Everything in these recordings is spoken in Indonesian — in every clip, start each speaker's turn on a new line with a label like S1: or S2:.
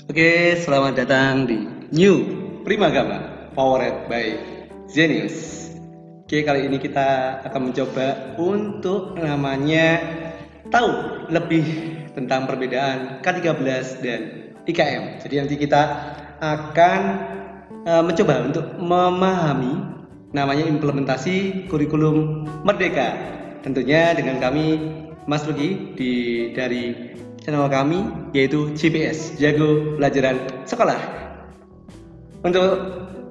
S1: Oke, selamat datang di New Primagama Powered by Zenius. Oke, kali ini kita akan mencoba untuk namanya tahu lebih tentang perbedaan K13 dan IKM. Jadi nanti kita akan mencoba untuk memahami namanya implementasi kurikulum Merdeka. Tentunya dengan kami Mas Lugi dari channel kami yaitu GPS Jago Pelajaran Sekolah. Untuk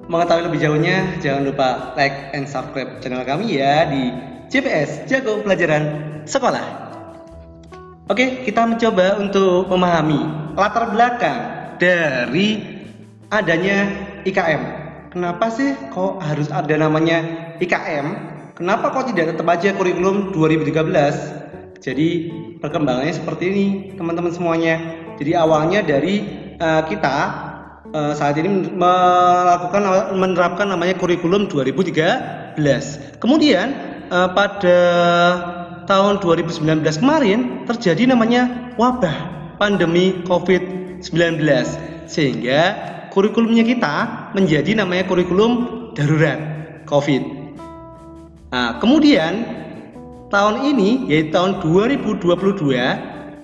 S1: mengetahui lebih jauhnya jangan lupa like and subscribe channel kami ya di GPS Jago Pelajaran Sekolah. Oke, kita mencoba untuk memahami latar belakang dari adanya IKM. Kenapa sih kok harus ada namanya IKM? Kenapa kok tidak tetap aja kurikulum 2013? Jadi perkembangannya seperti ini teman-teman semuanya. Jadi awalnya dari kita saat ini menerapkan namanya kurikulum 2013. Kemudian pada tahun 2019 kemarin terjadi namanya wabah pandemi COVID-19 sehingga kurikulumnya kita menjadi namanya kurikulum darurat COVID. Nah, kemudian tahun ini yaitu tahun 2022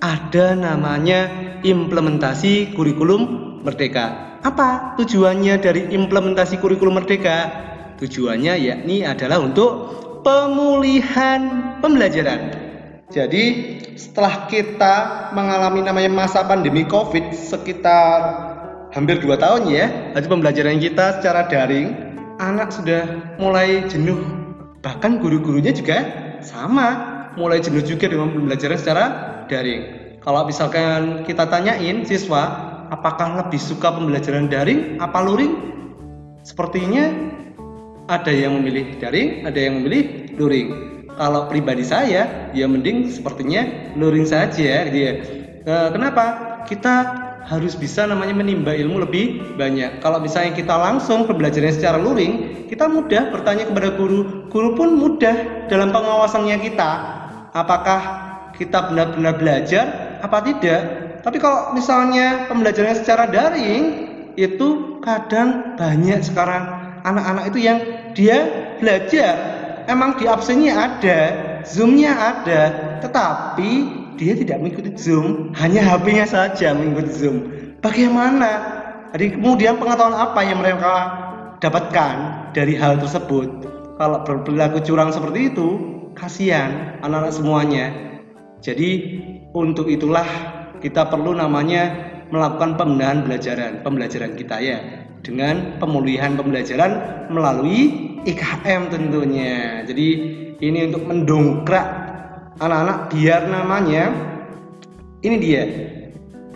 S1: ada namanya implementasi kurikulum Merdeka. Apa tujuannya dari implementasi kurikulum Merdeka? Tujuannya yakni adalah untuk pemulihan pembelajaran. Jadi setelah kita mengalami namanya masa pandemi COVID sekitar hampir 2 tahun ya, jadi pembelajaran kita secara daring, anak sudah mulai jenuh. Bahkan guru-gurunya juga sama, mulai jenuh juga dengan pembelajaran secara daring. Kalau misalkan kita tanyain siswa, apakah lebih suka pembelajaran daring apa luring? Sepertinya ada yang memilih daring, ada yang memilih luring. Kalau pribadi saya, ya mending sepertinya luring saja gitu ya. Kenapa? Kita harus bisa namanya menimba ilmu lebih banyak. Kalau misalnya kita langsung pembelajaran secara luring, kita mudah bertanya kepada guru. Guru pun mudah dalam pengawasannya kita. Apakah kita benar-benar belajar apa tidak? Tapi kalau misalnya pembelajarannya secara daring, itu kadang banyak sekarang anak-anak itu yang dia belajar. Emang di absennya ada, zoomnya ada, tetapi dia tidak mengikuti Zoom, hanya HP-nya saja mengikuti Zoom. Bagaimana? Jadi kemudian pengetahuan apa yang mereka dapatkan dari hal tersebut? Kalau berperilaku curang seperti itu, kasihan anak-anak semuanya. Jadi untuk itulah kita perlu namanya melakukan pembenahan pembelajaran kita ya, dengan pemulihan pembelajaran melalui IKM tentunya. Jadi ini untuk mendongkrak anak-anak biar namanya ini dia,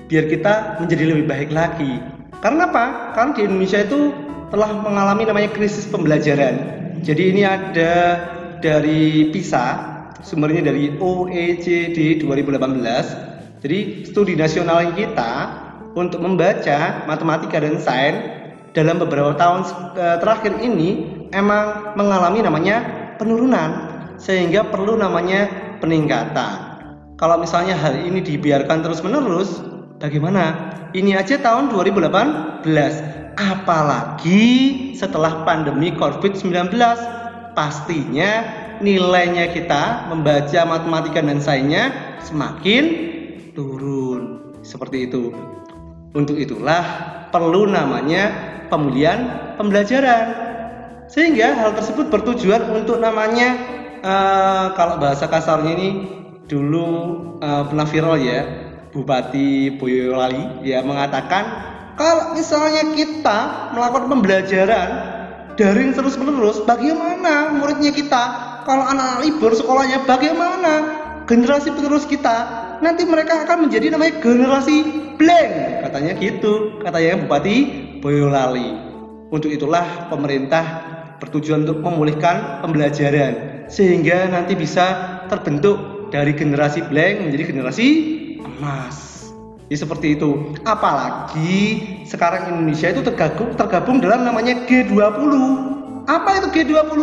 S1: biar kita menjadi lebih baik lagi. Karena apa? Karena di Indonesia itu telah mengalami namanya krisis pembelajaran. Jadi ini ada dari PISA, sumbernya dari OECD 2018. Jadi studi nasional kita untuk membaca matematika dan sains dalam beberapa tahun terakhir ini emang mengalami namanya penurunan, sehingga perlu namanya peningkatan. Kalau misalnya hal ini dibiarkan terus-menerus, bagaimana? Ini aja tahun 2018, apalagi setelah pandemi COVID-19, pastinya nilainya kita membaca matematika dan sainsnya semakin turun. Seperti itu. Untuk itulah perlu namanya pemulihan pembelajaran. Sehingga hal tersebut bertujuan untuk namanya kalau bahasa kasarnya ini dulu pernah viral ya, Bupati Boyolali ya mengatakan kalau misalnya kita melakukan pembelajaran daring terus-menerus, bagaimana muridnya kita? Kalau anak-anak libur sekolahnya, bagaimana generasi penerus kita? Nanti mereka akan menjadi namanya generasi blank, katanya gitu, katanya Bupati Boyolali. Untuk itulah pemerintah bertujuan untuk memulihkan pembelajaran sehingga nanti bisa terbentuk dari generasi blank menjadi generasi emas. Ya seperti itu. Apalagi sekarang Indonesia itu tergabung dalam namanya G20. Apa itu G20?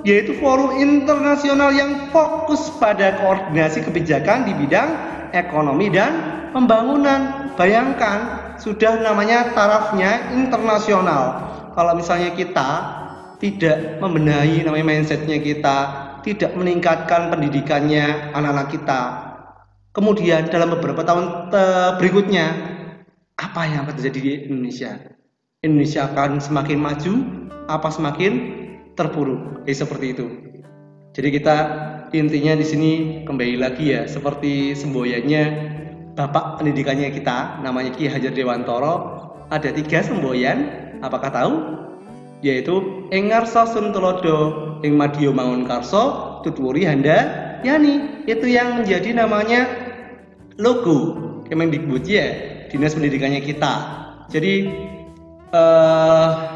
S1: Yaitu forum internasional yang fokus pada koordinasi kebijakan di bidang ekonomi dan pembangunan. Bayangkan sudah namanya tarafnya internasional. Kalau misalnya kita tidak membenahi namanya mindsetnya kita, tidak meningkatkan pendidikannya anak-anak kita, kemudian dalam beberapa tahun berikutnya, apa yang akan terjadi di Indonesia? Indonesia akan semakin maju, apa semakin terpuruk? Seperti itu. Jadi kita intinya di sini kembali lagi ya, seperti semboyannya Bapak pendidikannya kita, namanya Ki Hajar Dewantoro. Ada 3 semboyan, apakah tahu? Yaitu Ing Ngarsa Sun Tulodo, Ing Madya Mangunkarsa, Tutwuri Handa Yani. Itu yang menjadi namanya logo Kemendikbud ya, Dinas Pendidikannya kita. Jadi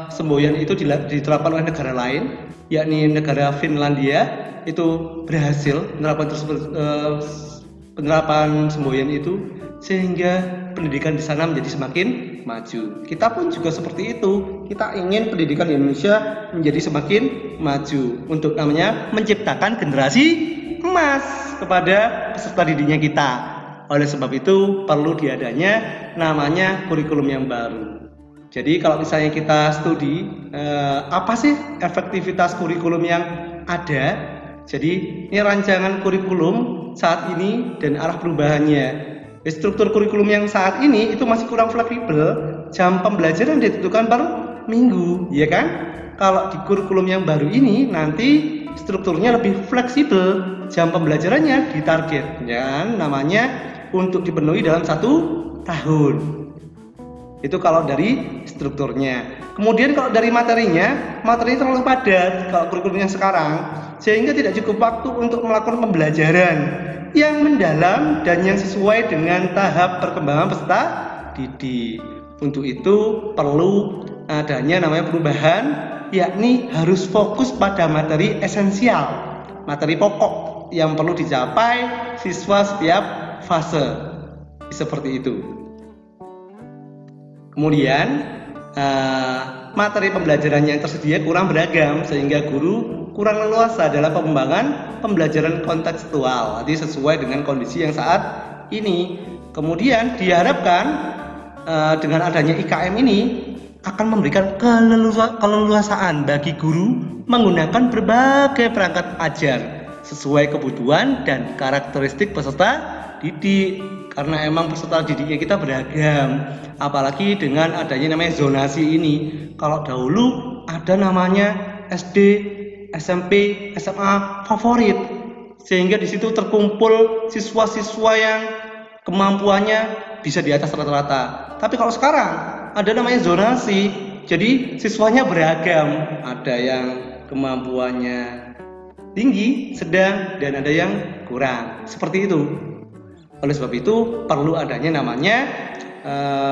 S1: semboyan itu diterapkan oleh negara lain, yakni negara Finlandia. Itu berhasil penerapan semboyan itu, sehingga pendidikan di sana menjadi semakin maju. Kita pun juga seperti itu. Kita ingin pendidikan di Indonesia menjadi semakin maju untuk namanya menciptakan generasi emas kepada peserta didiknya kita. Oleh sebab itu perlu diadanya namanya kurikulum yang baru. Jadi kalau misalnya kita studi apa sih efektivitas kurikulum yang ada? Jadi ini rancangan kurikulum saat ini dan arah perubahannya. Struktur kurikulum yang saat ini itu masih kurang fleksibel. Jam pembelajaran ditentukan per minggu, ya kan? Kalau di kurikulum yang baru ini nanti strukturnya lebih fleksibel. Jam pembelajarannya ditarget, ya, namanya untuk dipenuhi dalam 1 tahun. Itu kalau dari strukturnya. Kemudian kalau dari materinya terlalu padat kalau kurikulumnya sekarang, sehingga tidak cukup waktu untuk melakukan pembelajaran yang mendalam dan yang sesuai dengan tahap perkembangan peserta didik. Untuk itu perlu adanya namanya perubahan, yakni harus fokus pada materi esensial, materi pokok yang perlu dicapai siswa setiap fase. Seperti itu. Kemudian materi pembelajaran yang tersedia kurang beragam, sehingga guru kurang leluasa dalam pengembangan pembelajaran kontekstual, jadi sesuai dengan kondisi yang saat ini. Kemudian diharapkan dengan adanya IKM ini akan memberikan keleluasaan bagi guru menggunakan berbagai perangkat ajar sesuai kebutuhan dan karakteristik peserta didik. Karena emang peserta didiknya kita beragam, apalagi dengan adanya namanya zonasi ini. Kalau dahulu ada namanya SD, SMP, SMA favorit, sehingga di situ terkumpul siswa-siswa yang kemampuannya bisa di atas rata-rata. Tapi kalau sekarang ada namanya zonasi, jadi siswanya beragam, ada yang kemampuannya tinggi, sedang, dan ada yang kurang. Seperti itu. Oleh sebab itu perlu adanya namanya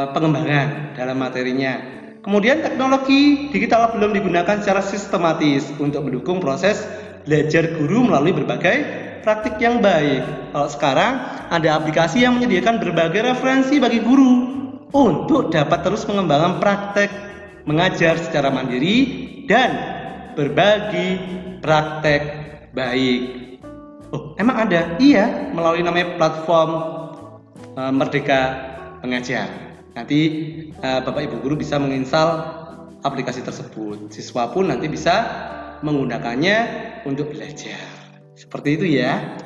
S1: pengembangan dalam materinya. Kemudian teknologi digital belum digunakan secara sistematis untuk mendukung proses belajar guru melalui berbagai praktik yang baik. Kalau sekarang ada aplikasi yang menyediakan berbagai referensi bagi guru untuk dapat terus mengembangkan praktek mengajar secara mandiri dan berbagi praktek baik. Oh, emang ada? Iya, melalui namanya platform Merdeka Mengajar. Nanti Bapak Ibu guru bisa menginstal aplikasi tersebut. Siswa pun nanti bisa menggunakannya untuk belajar. Seperti itu ya.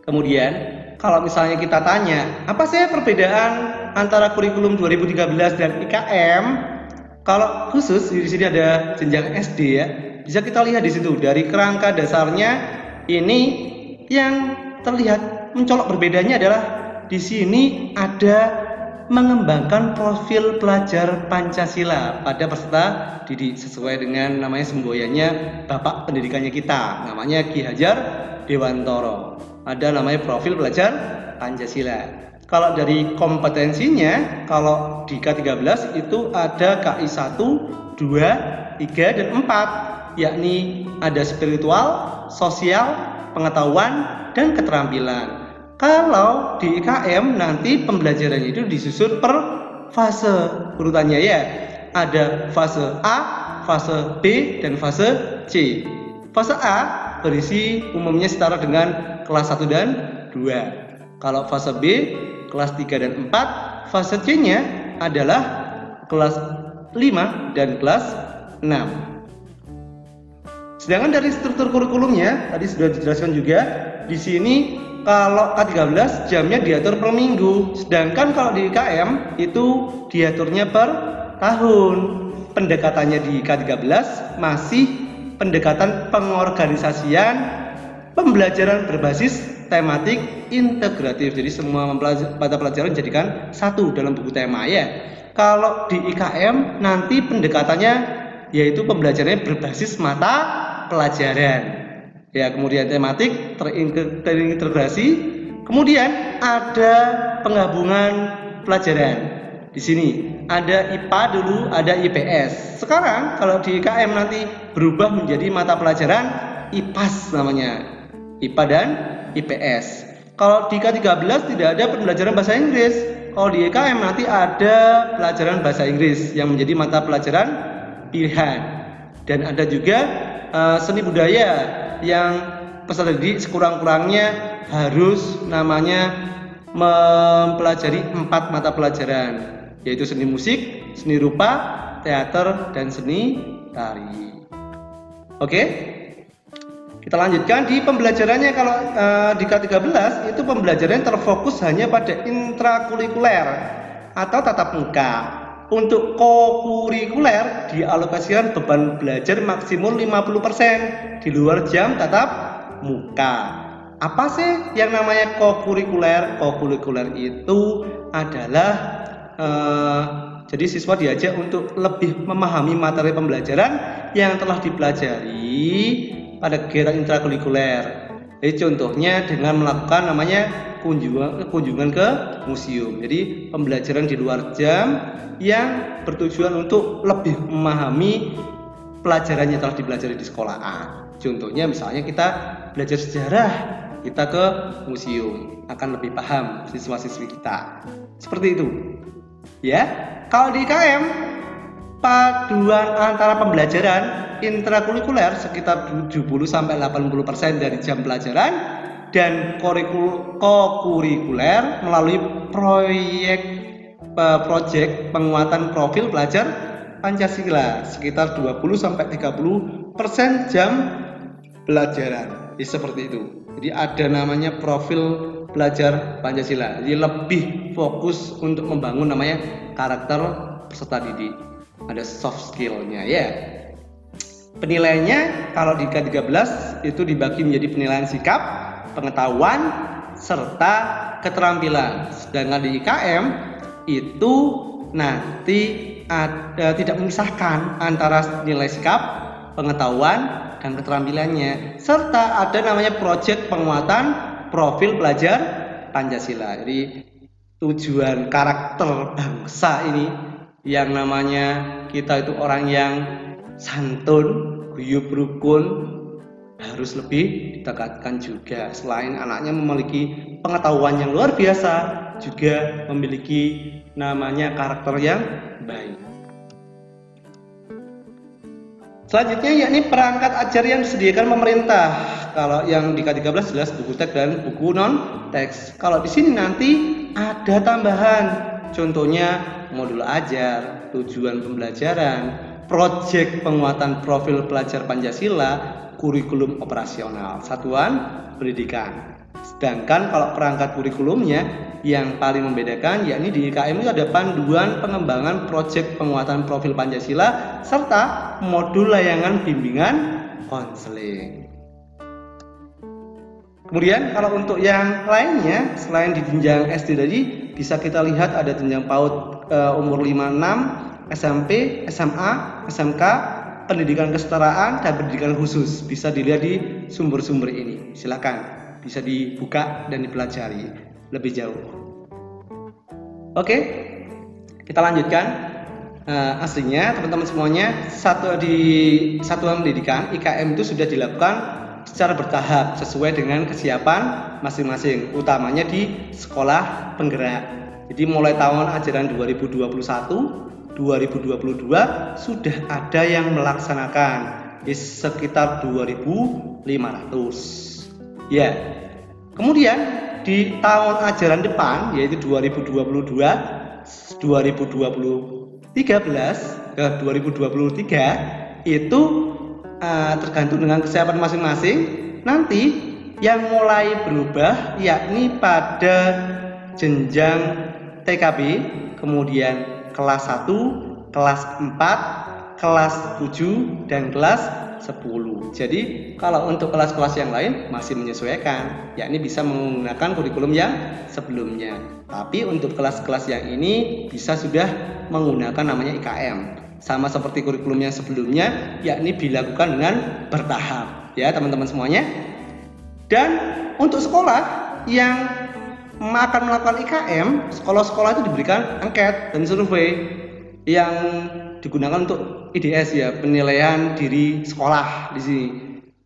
S1: Kemudian, kalau misalnya kita tanya, apa sih perbedaan antara kurikulum 2013 dan IKM? Kalau khusus di sini ada jenjang SD ya. Bisa kita lihat di situ dari kerangka dasarnya. Ini yang terlihat mencolok berbedanya adalah di sini ada mengembangkan profil pelajar Pancasila pada peserta didik sesuai dengan namanya semboyannya Bapak pendidikannya kita, namanya Ki Hajar Dewantoro. Ada namanya profil pelajar Pancasila. Kalau dari kompetensinya, kalau di K13 itu ada KI 1, 2, 3, dan 4, yakni ada spiritual, sosial, pengetahuan, dan keterampilan. Kalau di IKM nanti pembelajaran itu disusun per fase urutannya ya. Ada fase A, fase B, dan fase C. Fase A berisi umumnya setara dengan kelas 1 dan 2. Kalau fase B, kelas 3 dan 4, fase C-nya adalah kelas 5 dan kelas 6. Sedangkan dari struktur kurikulumnya tadi sudah dijelaskan juga. Di sini kalau K13 jamnya diatur per minggu, sedangkan kalau di IKM itu diaturnya per tahun. Pendekatannya di K13 masih pendekatan pengorganisasian pembelajaran berbasis tematik integratif. Jadi semua mata pelajaran dijadikan satu dalam buku tema ya. Kalau di IKM nanti pendekatannya yaitu pembelajarannya berbasis mata pelajaran. Ya, kemudian tematik terintegrasi, kemudian ada penggabungan pelajaran. Di sini ada IPA dulu, ada IPS. Sekarang kalau di IKM nanti berubah menjadi mata pelajaran IPAS namanya. IPA dan IPS. Kalau di K13 tidak ada pembelajaran bahasa Inggris. Kalau di IKM nanti ada pelajaran bahasa Inggris yang menjadi mata pelajaran pilihan. Dan ada juga seni budaya yang peserta didik sekurang-kurangnya harus namanya mempelajari 4 mata pelajaran, yaitu seni musik, seni rupa, teater, dan seni tari. Oke, kita lanjutkan di pembelajarannya. Kalau di K13 itu pembelajarannya terfokus hanya pada intrakurikuler atau tatap muka. Untuk kokurikuler dialokasikan beban belajar maksimum 50% di luar jam tatap muka. Apa sih yang namanya kokurikuler? Kokurikuler itu adalah jadi siswa diajak untuk lebih memahami materi pembelajaran yang telah dipelajari pada kegiatan intrakurikuler. Jadi contohnya dengan melakukan namanya kunjungan ke museum. Jadi pembelajaran di luar jam yang bertujuan untuk lebih memahami pelajaran yang telah dipelajari di sekolahan. Contohnya misalnya kita belajar sejarah, kita ke museum, akan lebih paham siswa-siswi kita. Seperti itu. Ya, kalau di IKM paduan antara pembelajaran intrakurikuler sekitar 70-80% dari jam pelajaran dan kokurikuler melalui proyek penguatan profil pelajar Pancasila sekitar 20-30% jam pelajaran. Jadi seperti itu. Jadi ada namanya profil pelajar Pancasila. Jadi lebih fokus untuk membangun namanya karakter peserta didik. Ada soft skill-nya ya. Penilaiannya kalau di K13 itu dibagi menjadi penilaian sikap, pengetahuan, serta keterampilan. Sedangkan di IKM itu nanti tidak memisahkan antara nilai sikap, pengetahuan, dan keterampilannya, serta ada namanya proyek penguatan profil pelajar Pancasila. Jadi tujuan karakter bangsa ini yang namanya kita itu orang yang santun, guyup rukun, harus lebih ditingkatkan juga. Selain anaknya memiliki pengetahuan yang luar biasa, juga memiliki namanya karakter yang baik. Selanjutnya yakni perangkat ajar yang disediakan pemerintah. Kalau yang di K13 jelas buku teks dan buku non teks. Kalau di sini nanti ada tambahan. Contohnya modul ajar, tujuan pembelajaran, proyek penguatan profil pelajar Pancasila, kurikulum operasional, satuan pendidikan. Sedangkan kalau perangkat kurikulumnya yang paling membedakan yakni di IKM itu ada panduan pengembangan proyek penguatan profil Pancasila serta modul layanan bimbingan konseling. Kemudian kalau untuk yang lainnya selain di jenjang SD tadi bisa kita lihat ada jenjang PAUD umur 5-6, SMP, SMA, SMK, pendidikan kesetaraan dan pendidikan khusus. Bisa dilihat di sumber-sumber ini. Silakan bisa dibuka dan dipelajari lebih jauh. Oke, kita lanjutkan. Aslinya teman-teman semuanya di satuan pendidikan IKM itu sudah dilakukan secara bertahap sesuai dengan kesiapan masing-masing, utamanya di sekolah penggerak. Jadi mulai tahun ajaran 2021-2022 sudah ada yang melaksanakan sekitar 2.500. Ya. Kemudian di tahun ajaran depan yaitu 2022 2013 ke 2023 itu tergantung dengan kesiapan masing-masing. Nanti yang mulai berubah yakni pada jenjang TKB, kemudian kelas 1, kelas 4, kelas 7, dan kelas 10. Jadi kalau untuk kelas-kelas yang lain masih menyesuaikan, yakni bisa menggunakan kurikulum yang sebelumnya. Tapi untuk kelas-kelas yang ini bisa sudah menggunakan namanya IKM. Sama seperti kurikulum yang sebelumnya, yakni dilakukan dengan bertahap, ya teman-teman semuanya. Dan untuk sekolah yang akan melakukan IKM, sekolah-sekolah itu diberikan angket dan survei yang digunakan untuk IDS, ya, penilaian diri sekolah di sini.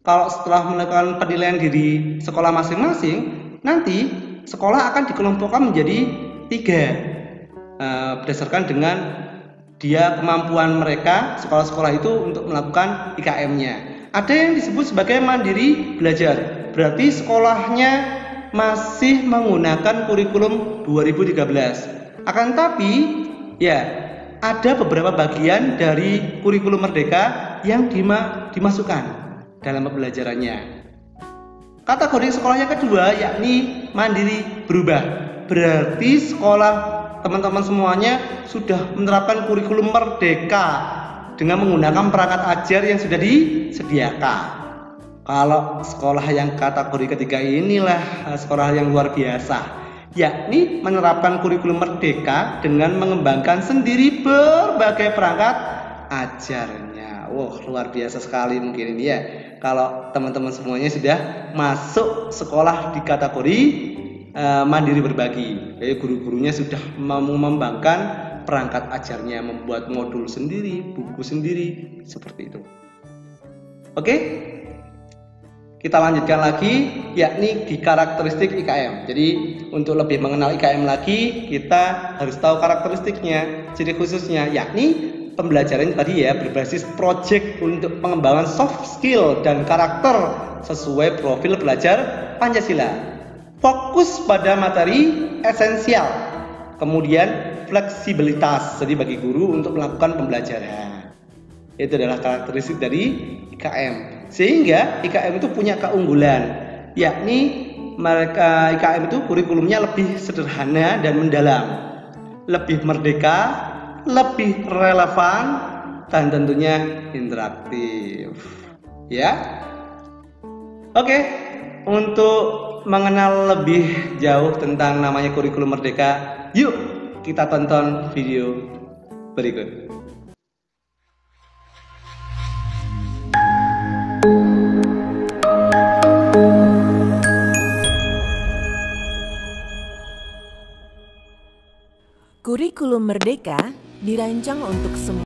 S1: Kalau setelah melakukan penilaian diri sekolah masing-masing, nanti sekolah akan dikelompokkan menjadi 3 berdasarkan dengan dia kemampuan mereka sekolah-sekolah itu untuk melakukan IKM-nya. Ada yang disebut sebagai mandiri belajar, berarti sekolahnya masih menggunakan kurikulum 2013. Akan tapi ya ada beberapa bagian dari kurikulum Merdeka yang dimasukkan dalam pembelajarannya. Kategori sekolah yang kedua yakni mandiri berubah, berarti sekolah teman-teman semuanya sudah menerapkan kurikulum Merdeka dengan menggunakan perangkat ajar yang sudah disediakan. Kalau sekolah yang kategori ketiga inilah sekolah yang luar biasa, yakni menerapkan kurikulum Merdeka dengan mengembangkan sendiri berbagai perangkat ajarnya. Wah, luar biasa sekali mungkin ini ya. Kalau teman-teman semuanya sudah masuk sekolah di kategori mandiri berbagi, jadi guru-gurunya sudah mengembangkan perangkat ajarnya, membuat modul sendiri, buku sendiri, seperti itu. Oke, kita lanjutkan lagi, yakni di karakteristik IKM. Jadi untuk lebih mengenal IKM lagi, kita harus tahu karakteristiknya, ciri khususnya, yakni pembelajaran tadi ya berbasis project untuk pengembangan soft skill dan karakter sesuai profil belajar Pancasila. Fokus pada materi esensial, kemudian fleksibilitas, jadi bagi guru untuk melakukan pembelajaran. Itu adalah karakteristik dari IKM. Sehingga IKM itu punya keunggulan, yakni mereka IKM itu kurikulumnya lebih sederhana dan mendalam, lebih merdeka, lebih relevan, dan tentunya interaktif. Ya. Oke, untuk mengenal lebih jauh tentang namanya kurikulum Merdeka, yuk kita tonton video berikut.
S2: Kurikulum Merdeka dirancang untuk semua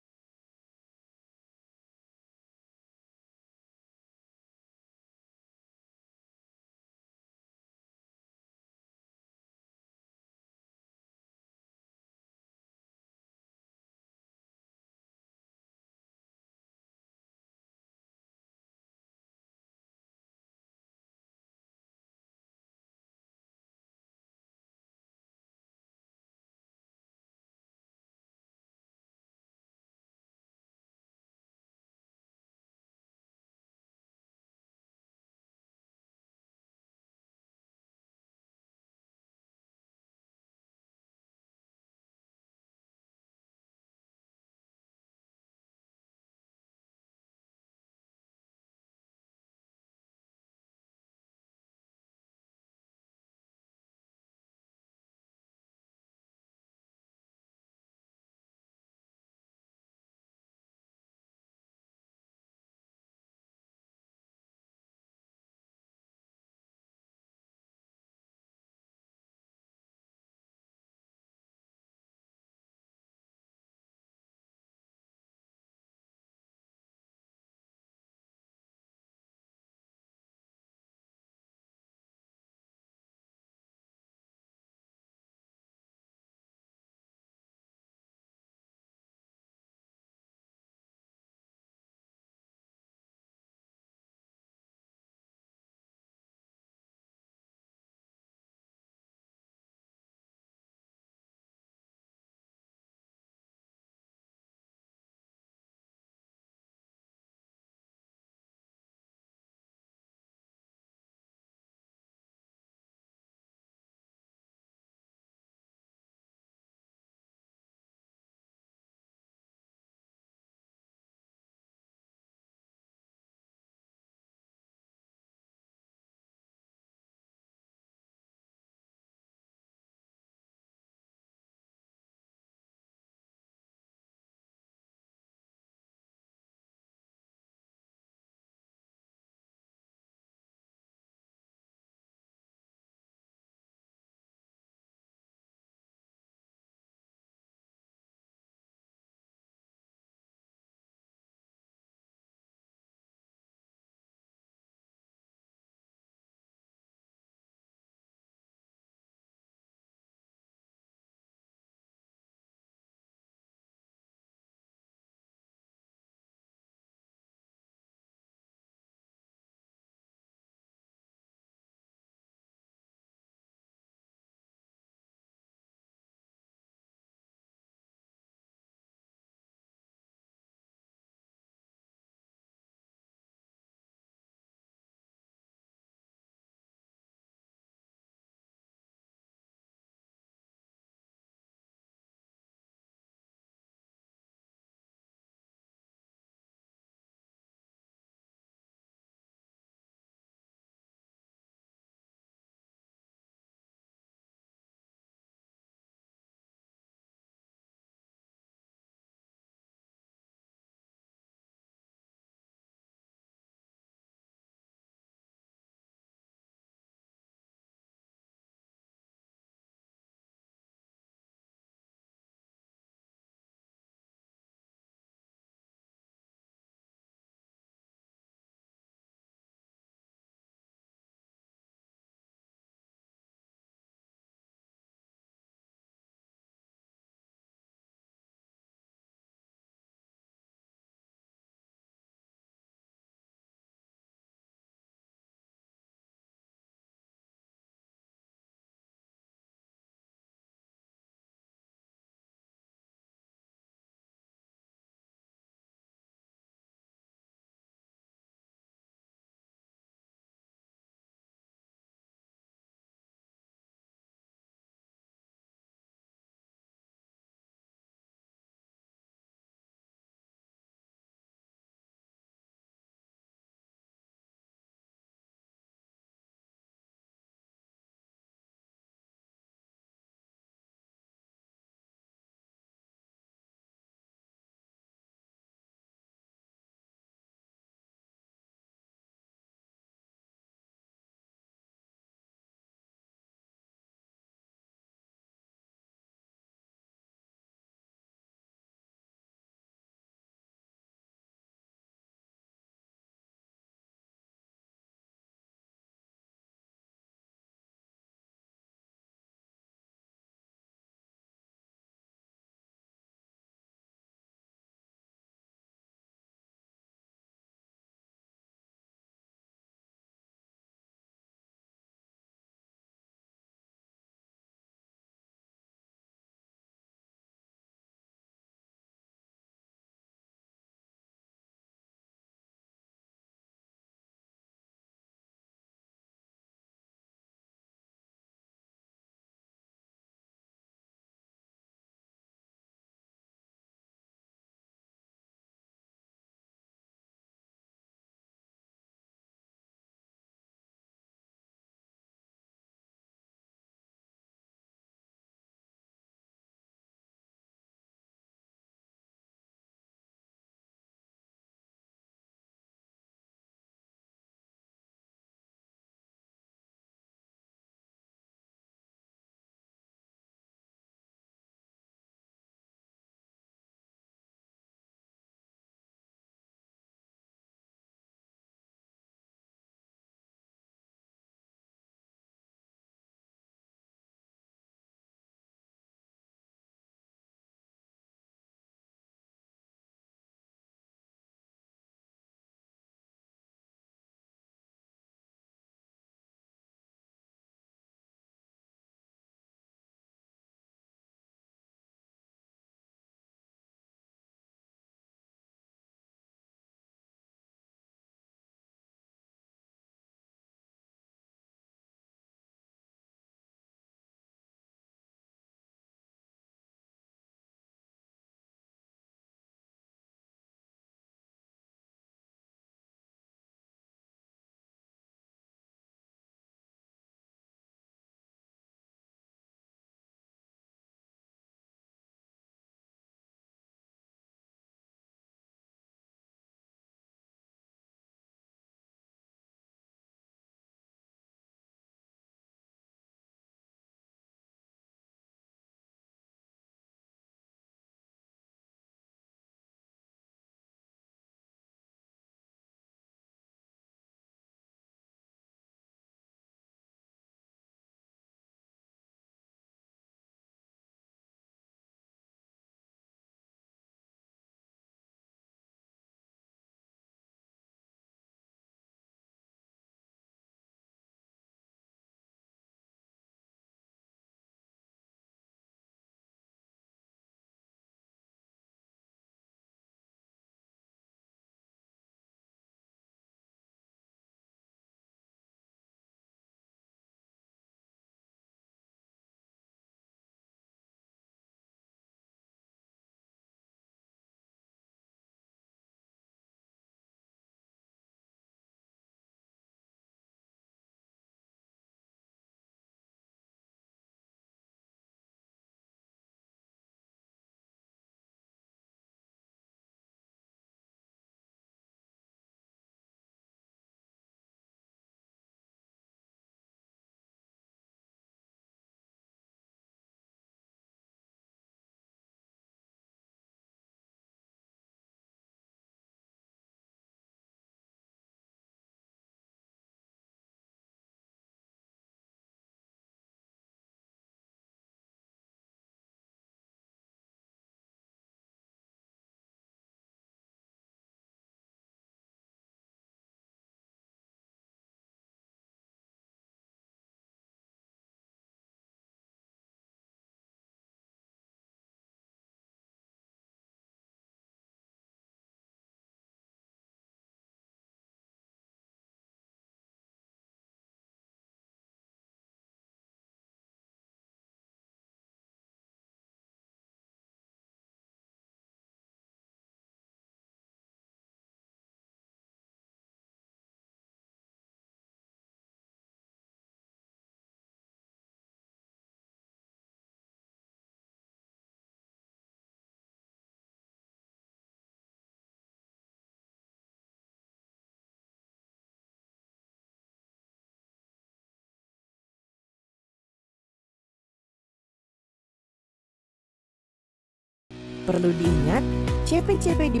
S2: Perlu diingat, CP-CP di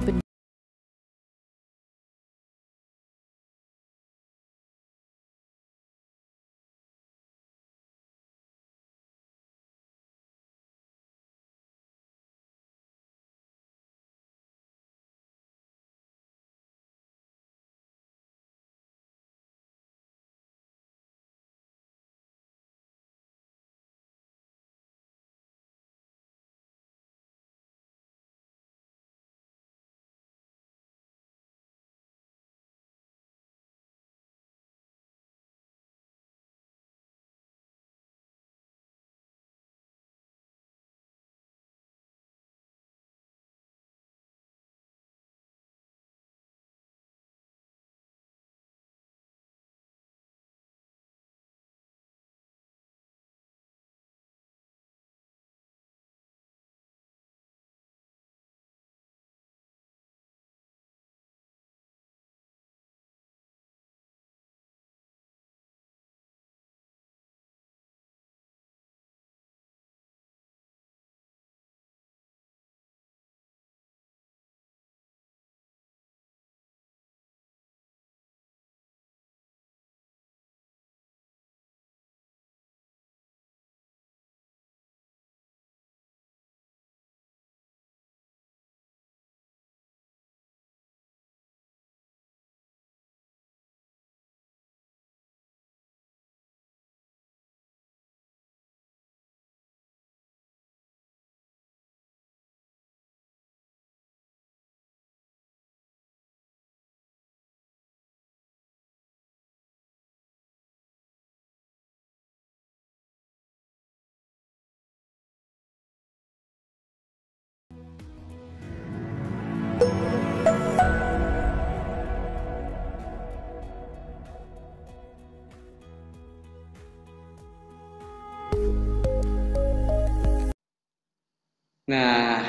S1: Nah,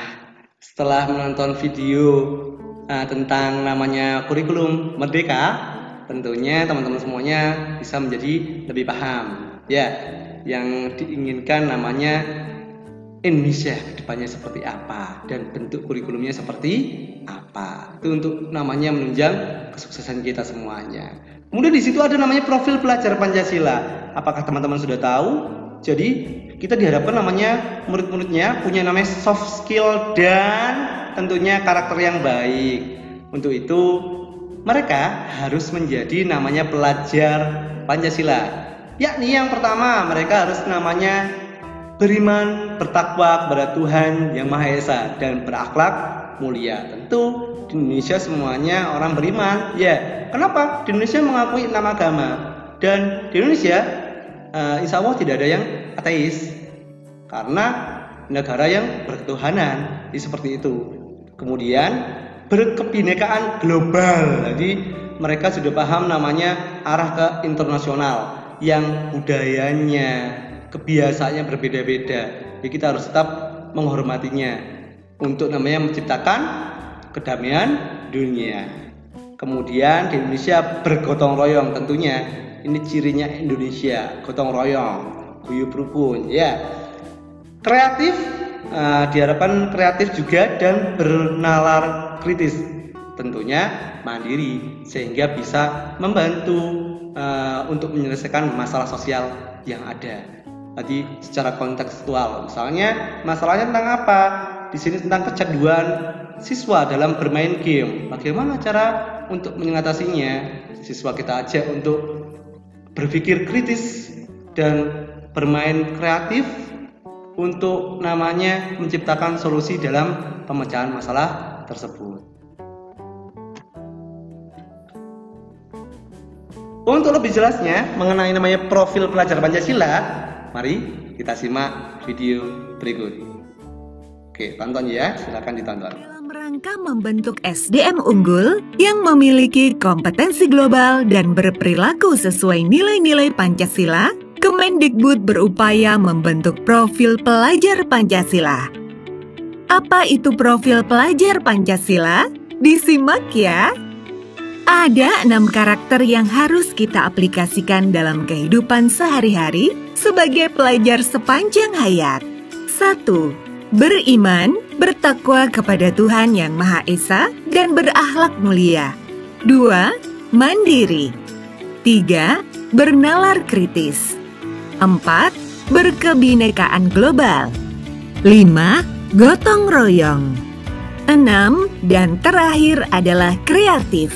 S1: setelah menonton video tentang namanya kurikulum Merdeka, tentunya teman-teman semuanya bisa menjadi lebih paham. Ya, yang diinginkan namanya Indonesia kedepannya seperti apa dan bentuk kurikulumnya seperti apa. Itu untuk namanya menunjang kesuksesan kita semuanya. Kemudian di situ ada namanya profil pelajar Pancasila. Apakah teman-teman sudah tahu? Jadi kita diharapkan namanya murid-muridnya punya namanya soft skill dan tentunya karakter yang baik. Untuk itu mereka harus menjadi namanya pelajar Pancasila. Yakni yang pertama mereka harus namanya beriman, bertakwa kepada Tuhan Yang Maha Esa dan berakhlak mulia. Tentu di Indonesia semuanya orang beriman. Ya, kenapa? Di Indonesia mengakui 6 agama dan di Indonesia insya Allah tidak ada yang ateis karena negara yang berketuhanan seperti itu. Kemudian berkebinekaan global, jadi mereka sudah paham namanya arah ke internasional yang budayanya, kebiasaannya berbeda-beda. Jadi kita harus tetap menghormatinya untuk namanya menciptakan kedamaian dunia. Kemudian di Indonesia bergotong royong, tentunya ini cirinya Indonesia, gotong royong, guyub rukun, ya. Kreatif, diharapkan kreatif juga dan bernalar kritis, tentunya mandiri sehingga bisa membantu untuk menyelesaikan masalah sosial yang ada. Tadi secara kontekstual, misalnya masalahnya tentang apa? Di sini tentang kecanduan siswa dalam bermain game. Bagaimana cara untuk mengatasinya? Siswa kita ajak untuk berpikir kritis dan bermain kreatif untuk namanya menciptakan solusi dalam pemecahan masalah tersebut. Untuk lebih jelasnya mengenai namanya profil pelajar Pancasila, mari kita simak video berikut. Oke, tonton ya, silakan ditonton.
S3: Dalam rangka membentuk SDM unggul yang memiliki kompetensi global dan berperilaku sesuai nilai-nilai Pancasila, Kemendikbud berupaya membentuk profil pelajar Pancasila. Apa itu profil pelajar Pancasila? Disimak ya. Ada 6 karakter yang harus kita aplikasikan dalam kehidupan sehari-hari sebagai pelajar sepanjang hayat. 1. Beriman. bertakwa kepada Tuhan Yang Maha Esa dan berakhlak mulia. 2. Mandiri. 3. Bernalar kritis. 4. Berkebinekaan global. 5. Gotong royong. 6. Dan terakhir adalah kreatif.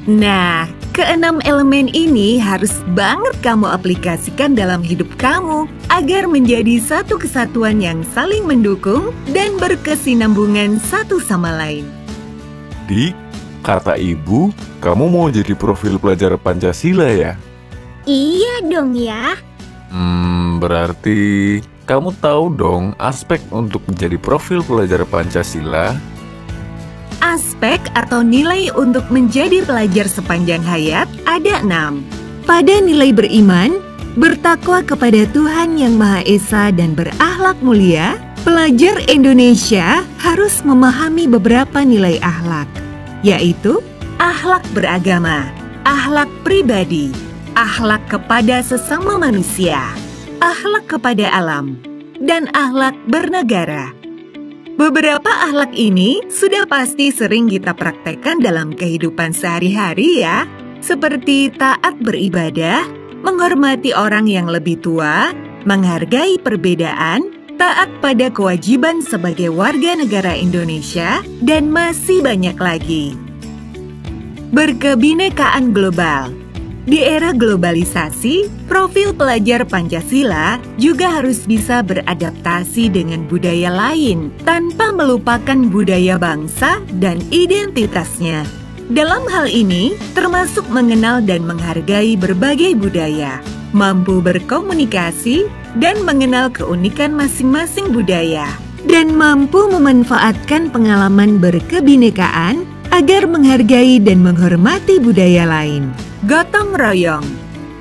S3: Nah, keenam elemen ini harus banget kamu aplikasikan dalam hidup kamu agar menjadi satu kesatuan yang saling mendukung dan berkesinambungan satu sama lain.
S4: Dik, kata ibu, kamu mau jadi profil pelajar Pancasila ya?
S5: Iya dong ya.
S4: Berarti kamu tahu dong aspek untuk menjadi profil pelajar Pancasila?
S3: Aspek atau nilai untuk menjadi pelajar sepanjang hayat ada 6. Pada nilai beriman, bertakwa kepada Tuhan Yang Maha Esa dan berakhlak mulia, pelajar Indonesia harus memahami beberapa nilai akhlak, yaitu akhlak beragama, akhlak pribadi, akhlak kepada sesama manusia, akhlak kepada alam, dan akhlak bernegara. Beberapa akhlak ini sudah pasti sering kita praktekkan dalam kehidupan sehari-hari ya, seperti taat beribadah, menghormati orang yang lebih tua, menghargai perbedaan, taat pada kewajiban sebagai warga negara Indonesia, dan masih banyak lagi. Berkebinekaan global. Di era globalisasi, profil pelajar Pancasila juga harus bisa beradaptasi dengan budaya lain tanpa melupakan budaya bangsa dan identitasnya. Dalam hal ini, termasuk mengenal dan menghargai berbagai budaya, mampu berkomunikasi dan mengenal keunikan masing-masing budaya, dan mampu memanfaatkan pengalaman berkebinekaan agar menghargai dan menghormati budaya lain. Gotong royong.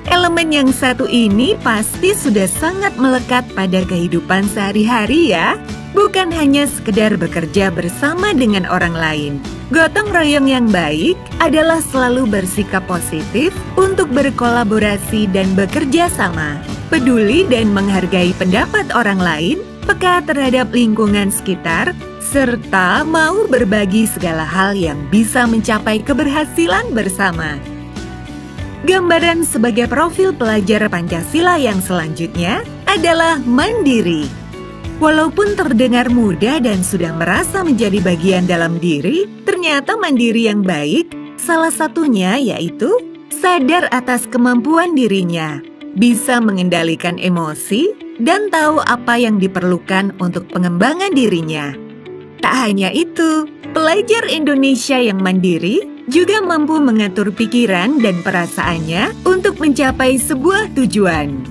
S3: Elemen yang satu ini pasti sudah sangat melekat pada kehidupan sehari-hari ya. Bukan hanya sekedar bekerja bersama dengan orang lain. Gotong royong yang baik adalah selalu bersikap positif untuk berkolaborasi dan bekerja sama, peduli dan menghargai pendapat orang lain, peka terhadap lingkungan sekitar, serta mau berbagi segala hal yang bisa mencapai keberhasilan bersama. Gambaran sebagai profil pelajar Pancasila yang selanjutnya adalah mandiri. Walaupun terdengar mudah dan sudah merasa menjadi bagian dalam diri, ternyata mandiri yang baik salah satunya yaitu sadar atas kemampuan dirinya, bisa mengendalikan emosi, dan tahu apa yang diperlukan untuk pengembangan dirinya. Tak hanya itu, pelajar Indonesia yang mandiri juga mampu mengatur pikiran dan perasaannya untuk mencapai sebuah tujuan.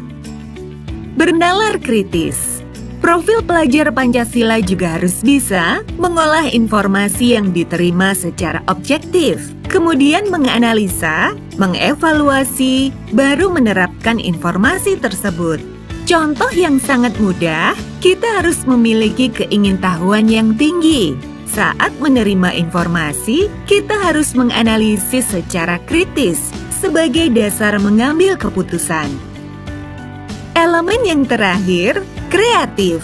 S3: Bernalar kritis. Profil pelajar Pancasila juga harus bisa mengolah informasi yang diterima secara objektif, kemudian menganalisa, mengevaluasi, baru menerapkan informasi tersebut. Contoh yang sangat mudah, kita harus memiliki keingintahuan yang tinggi. Saat menerima informasi, kita harus menganalisis secara kritis sebagai dasar mengambil keputusan. Elemen yang terakhir, kreatif.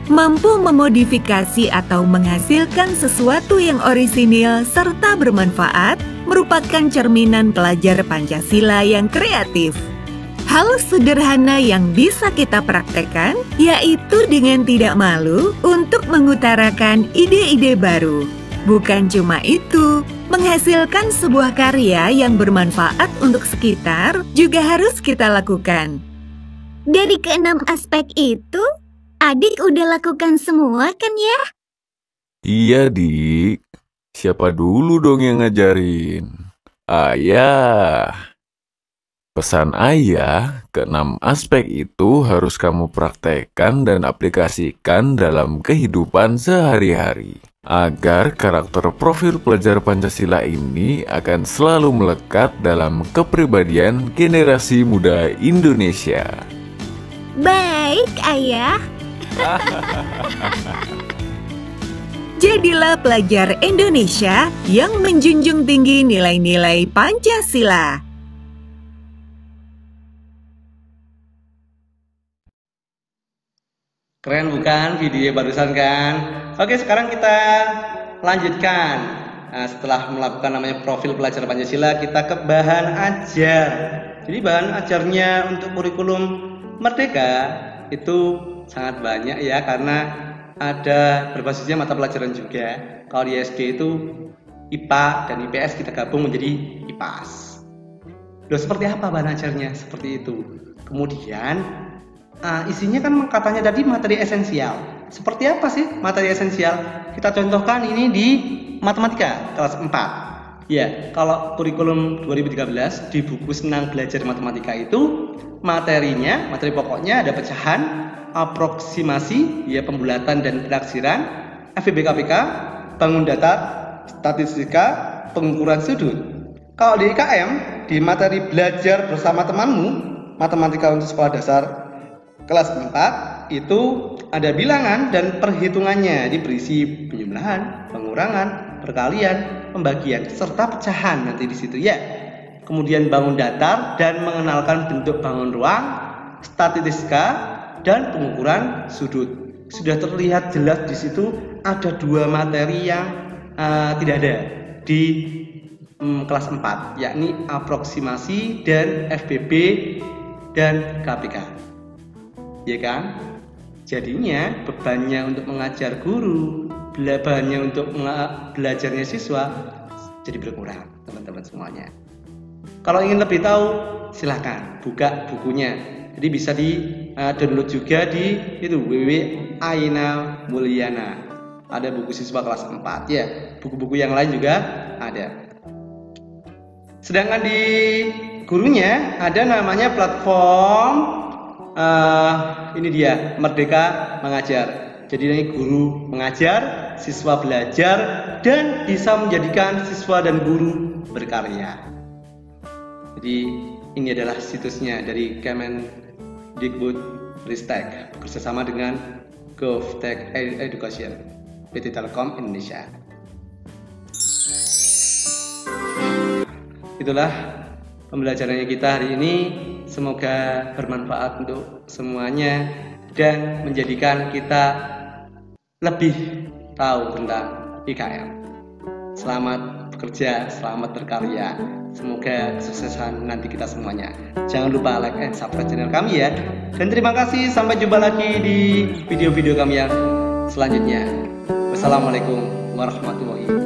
S3: Mampu memodifikasi atau menghasilkan sesuatu yang orisinil serta bermanfaat merupakan cerminan pelajar Pancasila yang kreatif. Hal sederhana yang bisa kita praktekkan yaitu dengan tidak malu untuk mengutarakan ide-ide baru. Bukan cuma itu, menghasilkan sebuah karya yang bermanfaat untuk sekitar juga harus kita lakukan.
S5: Dari keenam aspek itu, adik udah lakukan semua kan ya?
S4: Iya, Dik. Siapa dulu dong yang ngajarin? Ayah. Pesan ayah, keenam aspek itu harus kamu praktekkan dan aplikasikan dalam kehidupan sehari-hari. Agar karakter profil pelajar Pancasila ini akan selalu melekat dalam kepribadian generasi muda Indonesia.
S5: Baik, Ayah.
S3: Jadilah pelajar Indonesia yang menjunjung tinggi nilai-nilai Pancasila.
S1: Keren bukan video barusan kan? Oke, sekarang kita lanjutkan. Nah, setelah melakukan namanya profil pelajar Pancasila, kita ke bahan ajar. Jadi bahan ajarnya untuk kurikulum Merdeka itu sangat banyak ya, karena ada berbasisnya mata pelajaran juga. Kalau di SD itu IPA dan IPS kita gabung menjadi IPAS. Loh, seperti apa bahan ajarnya? Seperti itu. Kemudian isinya kan katanya tadi materi esensial. Seperti apa sih materi esensial? Kita contohkan ini di matematika kelas 4. Ya, kalau kurikulum 2013 di buku Senang Belajar Matematika itu materi pokoknya ada pecahan, aproksimasi, ya pembulatan dan penaksiran, FBKPK, bangun datar, statistika, pengukuran sudut. Kalau di IKM, di materi belajar bersama temanmu, matematika untuk sekolah dasar kelas 4 itu ada bilangan dan perhitungannya, berisi penjumlahan, pengurangan, perkalian, pembagian serta pecahan nanti di situ ya. Kemudian bangun datar dan mengenalkan bentuk bangun ruang, statistika dan pengukuran sudut. Sudah terlihat jelas di situ ada 2 materi yang tidak ada di kelas 4, yakni aproksimasi dan FBB dan KPK. Ya kan? Jadinya bebannya untuk mengajar guru, bebannya untuk belajarnya siswa jadi berkurang, teman-teman semuanya. Kalau ingin lebih tahu, silahkan buka bukunya. Jadi bisa di download juga di itu www.Aina Mulyana. Ada buku siswa kelas 4 ya. Buku-buku yang lain juga ada. Sedangkan di gurunya ada namanya platform ini dia, Merdeka Mengajar. Jadi ini guru mengajar, siswa belajar, dan bisa menjadikan siswa dan guru berkarya. Jadi ini adalah situsnya dari Kemendikbudristek bekerjasama dengan GovTech Education, PT Telkom Indonesia. Itulah pembelajarannya kita hari ini. Semoga bermanfaat untuk semuanya dan menjadikan kita lebih tahu tentang IKM. Selamat bekerja, selamat berkarya. Semoga kesuksesan nanti kita semuanya. Jangan lupa like and subscribe channel kami ya. Dan terima kasih, sampai jumpa lagi di video-video kami yang selanjutnya. Wassalamualaikum warahmatullahi wabarakatuh.